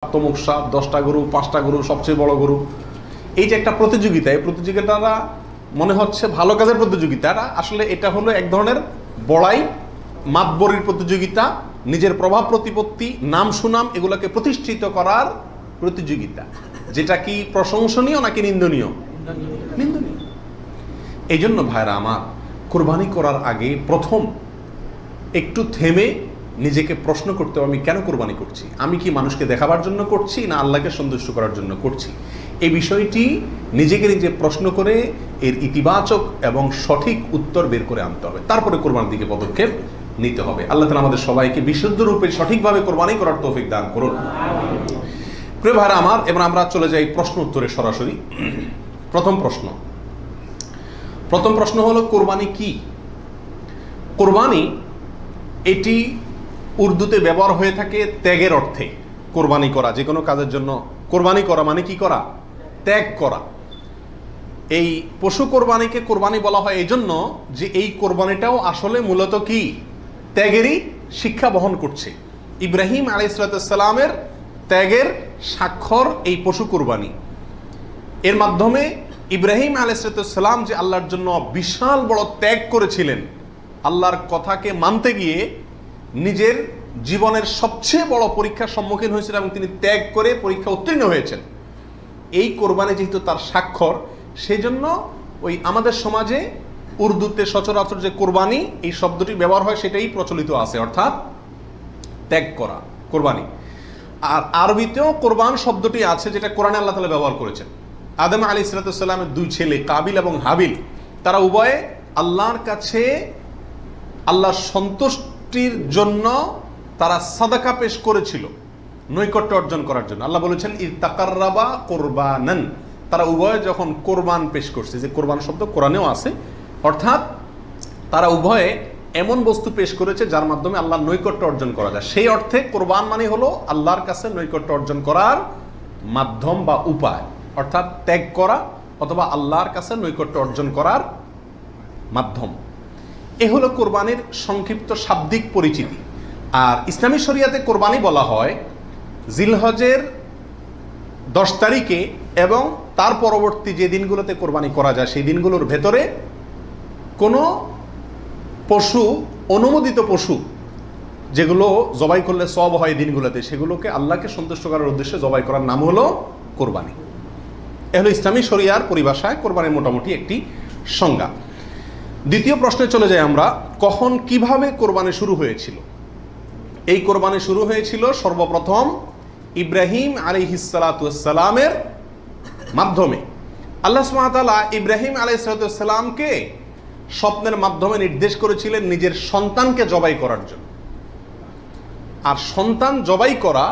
তমুক সাপ 10টা গরু 5টা গরু সবচেয়ে বড় গরু, এই যে একটা প্রতিযোগিতা, এই প্রতিযোগিতাটা মনে হচ্ছে ভালো কাজের প্রতিযোগিতা, আসলে এটা হলো এক ধরনের বড়াই মাতবরির প্রতিযোগিতা, নিজের প্রভাব প্রতিপত্তি নাম সুনাম এগুলোকে প্রতিষ্ঠিত করার প্রতিযোগিতা, যেটা কি প্রশংসনীয় নাকি নিন্দনীয়? নিন্দনীয়। এই জন্য ভাইরা আমার, কোরবানি করার আগে প্রথম একটু থেমে নিজেকে প্রশ্ন করতে হবে, আমি কেন কোরবানি করছি? আমি কি মানুষকে দেখাবার জন্য করছি না আল্লাহকে সন্তুষ্ট করার জন্য করছি? এই বিষয়টি নিজেকে নিজে প্রশ্ন করে এর ইতিবাচক এবং সঠিক উত্তর বের করে আনতে হবে, তারপরে কোরবানির দিকে পদক্ষেপ নিতে হবে। আল্লাহ তাআলা আমাদের সবাইকে বিশুদ্ধ রূপে সঠিকভাবে কোরবানি করার তৌফিক দান করুন। প্রিয় ভাইরা আমার, এবার আমরা চলে যাই প্রশ্ন উত্তরে সরাসরি। প্রথম প্রশ্ন হলো, কোরবানি কি? কোরবানি এটি উর্দুতে ব্যবহার হয়ে থাকে ত্যাগের অর্থে। কোরবানি করা, যে কোনো কাজের জন্য কোরবানি করা মানে কি করা? ত্যাগ করা। এই পশু কোরবানিকে কোরবানি বলা হয় এই জন্য যে এই কোরবানিটাও আসলে মূলত কি? ত্যাগেরই শিক্ষা বহন করছে। ইব্রাহিম আলাইহিস সালামের ত্যাগের স্বাক্ষর এই পশু কোরবানি। এর মাধ্যমে ইব্রাহিম আলাইহিস সালাম যে আল্লাহর জন্য বিশাল বড় ত্যাগ করেছিলেন, আল্লাহর কথাকে মানতে গিয়ে নিজের জীবনের সবচেয়ে বড় পরীক্ষার সম্মুখীন হয়েছিলেন এবং তিনি ত্যাগ করে পরীক্ষা উত্তীর্ণ হয়েছেন। এই কোরবানি যেহেতু তার স্বাক্ষর, সেই জন্য ওই আমাদের সমাজে উর্দুতে সচরাচর যে কোরবানি এই শব্দটি ব্যবহার হয় সেটাই প্রচলিত আছে, অর্থাৎ ত্যাগ করা, কোরবানি। আর আরবিতেও কোরবান শব্দটি আছে, যেটা কোরআনে আল্লাহ তাআলা ব্যবহার করেছেন। আদম আলাইহিস সালামের দুই ছেলে কাবিল এবং হাবিল, তারা উভয়ে আল্লাহর কাছে আল্লাহর সন্তুষ্টির জন্য তারা সাদাকা পেশ করেছিল, নৈকট্য অর্জন করার জন্য। আল্লাহ বলেছেন ইয তাকাররাবা কুরবানান, তারা উভয়ে যখন কোরবান পেশ করছে, যে কোরবান শব্দ কোরআনেও আছে, অর্থাৎ তারা উভয়ে এমন বস্তু পেশ করেছে যার মাধ্যমে আল্লাহর নৈকট্য অর্জন করা যায়। সেই অর্থে কোরবান মানে হলো আল্লাহর কাছে নৈকট্য অর্জন করার মাধ্যম বা উপায়, অর্থাৎ ত্যাগ করা অথবা আল্লাহর কাছে নৈকট্য অর্জন করার মাধ্যম। এ হলো কোরবানির সংক্ষিপ্ত শাব্দিক পরিচিতি। আর ইসলামী শরিয়াতে কোরবানি বলা হয় জিলহজের 10 তারিখে এবং তার পরবর্তী যে দিনগুলোতে কোরবানি করা যায় সেই দিনগুলোর ভেতরে কোনো পশু, অনুমোদিত পশু যেগুলো জবাই করলে সওয়াব হয় দিনগুলোতে, সেগুলোকে আল্লাহকে সন্তুষ্ট করার উদ্দেশ্যে জবাই করার নাম হলো কোরবানি। এ হলো ইসলামী শরিয়ার পরিভাষায় কোরবানির মোটামুটি একটি সংজ্ঞা। দ্বিতীয় প্রশ্নে চলে যাই আমরা, কখন কিভাবে কোরবানি শুরু হয়েছিল? এই কোরবানি শুরু হয়েছিল সর্বপ্রথম ইব্রাহিম আলাইহিস সালামের মাধ্যমে। আল্লাহ সুবহানাহু ওয়া তাআলা ইব্রাহিম আলাইহিস সালামকে স্বপ্নের মাধ্যমে নির্দেশ করেছিলেন নিজের সন্তানকে জবাই করার জন্য। আর সন্তান জবাই করা,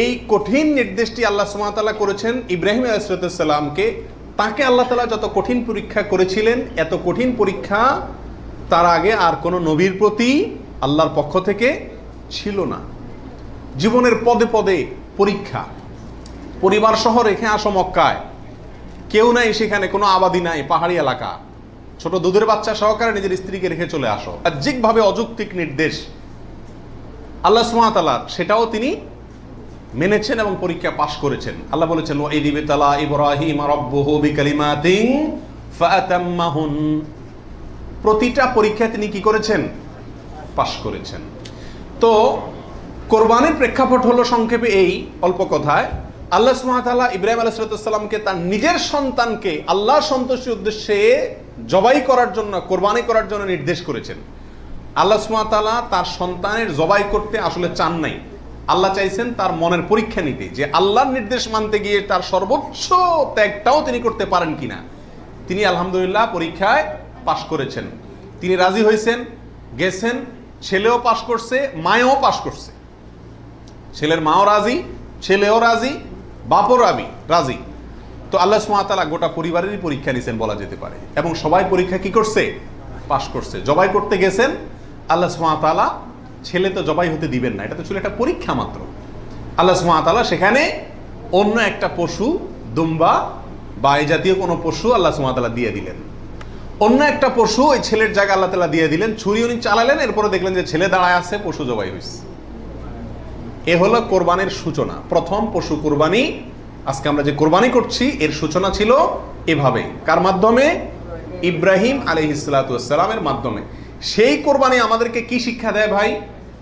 এই কঠিন নির্দেশটি আল্লাহ সুবহানাহু ওয়া তাআলা করেছেন ইব্রাহিম আলাইহিস সালামকে। তাকে আল্লাহ তাআলা যত কঠিন পরীক্ষা করেছিলেন, এত কঠিন পরীক্ষা তার আগে আর কোনো নবীর প্রতি আল্লাহর পক্ষ থেকে ছিল না। জীবনের পদে পদে পরীক্ষা। পরিবার সহ রেখে আসো মক্কায়, কেউ নাই সেখানে, কোনো আবাদি নাই, পাহাড়ি এলাকা, ছোট দুধের বাচ্চা সহকারে নিজের স্ত্রীকে রেখে চলে আসো। বাহ্যিকভাবে অযৌক্তিক নির্দেশ আল্লাহ সুবহানাহু ওয়া তাআলা, সেটাও তিনি মেনেছেন এবং পরীক্ষা পাশ করেছেন। আল্লাহ বলেছেন ওয়াইদ ইবতালা ইব্রাহিম রাব্বুহু বিকালিমাতিন ফাআতাম্মাহুন, প্রতিটা পরীক্ষা তিনি কি করেছেন? পাশ করেছেন। তো কোরবানির প্রেক্ষাপট হলো সংক্ষেপে এই অল্প কথায়, আল্লাহ সুবহানাহু ওয়া তাআলা ইব্রাহিম আলাইহিস সালামকে তার নিজের সন্তানকে আল্লাহর সন্তুষ্টির উদ্দেশ্যে জবাই করার জন্য, কোরবানি করার জন্য নির্দেশ করেছেন। আল্লাহ সুবহানাহু ওয়া তাআলা তার সন্তানের জবাই করতে আসলে চান নাই, আল্লাহ চাইছেন তার মনের পরীক্ষা নিতে, যে আল্লাহর নির্দেশ মানতে গিয়ে তার সর্বোচ্চ ত্যাগটাও তিনি করতে পারেন কিনা। তিনি আলহামদুলিল্লাহ পরীক্ষায় পাশ করেছেন, তিনি রাজি হয়েছেন, গেছেন, ছেলেও পাশ করছে, মায়েও পাশ করছে। ছেলের মাও রাজি, ছেলেও রাজি, বাপও রাজি। তো আল্লাহ সুবহানাহু ওয়া তাআলা গোটা পরিবারেরই পরীক্ষা নিছেন বলা যেতে পারে, এবং সবাই পরীক্ষা কি করছে? পাশ করছে। জবাই করতে গেছেন, আল্লাহ সুবহানাহু ওয়া তাআলা ছেলে তো জবাই হতে দিবেন না, এটা তো ছিল একটা পরীক্ষা মাত্র। আল্লাহ সুবহানাহু ওয়া তাআলা সেখানে অন্য একটা পশু, দুম্বা বা এই জাতীয় কোনো পশু আল্লাহ সুবহানাহু ওয়া তাআলা দিয়ে দিলেন। অন্য একটা পশু ওই ছেলের জায়গা আল্লাহ তাআলা দিয়ে দিলেন। ছুরি উনি চালালেন, এরপরে দেখলেন যে ছেলে দাঁড়ায় আছে, পশু জবাই হয়েছে। এ হলো কোরবানির সূচনা, প্রথম পশু কোরবানি। আজকে আমরা যে কোরবানি করছি এর সূচনা ছিল এভাবে, কার মাধ্যমে? ইব্রাহিম আলাইহিসসালামের মাধ্যমে। সেই কোরবানি আমাদেরকে কি শিক্ষা দেয় ভাই?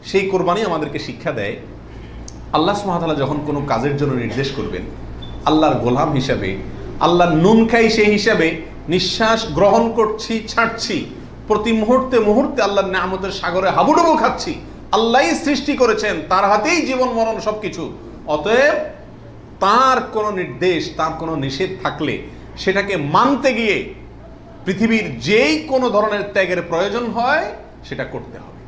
সেই কোরবানি আমাদেরকে শিক্ষা দেয় আল্লাহ সুবহানাহু ওয়া তাআলা যখন কোনো কাজের জন্য নির্দেশ করবেন, আল্লাহর গোলাম হিসাবে, আল্লাহর নুন খাই সেই হিসাবে নিঃশ্বাস গ্রহণ করছি, ছাড়ছি, প্রতি মুহূর্তে মুহূর্তে আল্লাহর নিয়ামতের সাগরে হাবুডুবু খাচ্ছি। আল্লাহই সৃষ্টি করেছেন, তার হাতেই জীবন মরণ সবকিছু। অতএব তার কোনো নির্দেশ, তার কোনো নিষেধ থাকলে সেটাকে মানতে গিয়ে পৃথিবীর যেই কোনো ধরনের ত্যাগের প্রয়োজন হয় সেটা করতে হবে।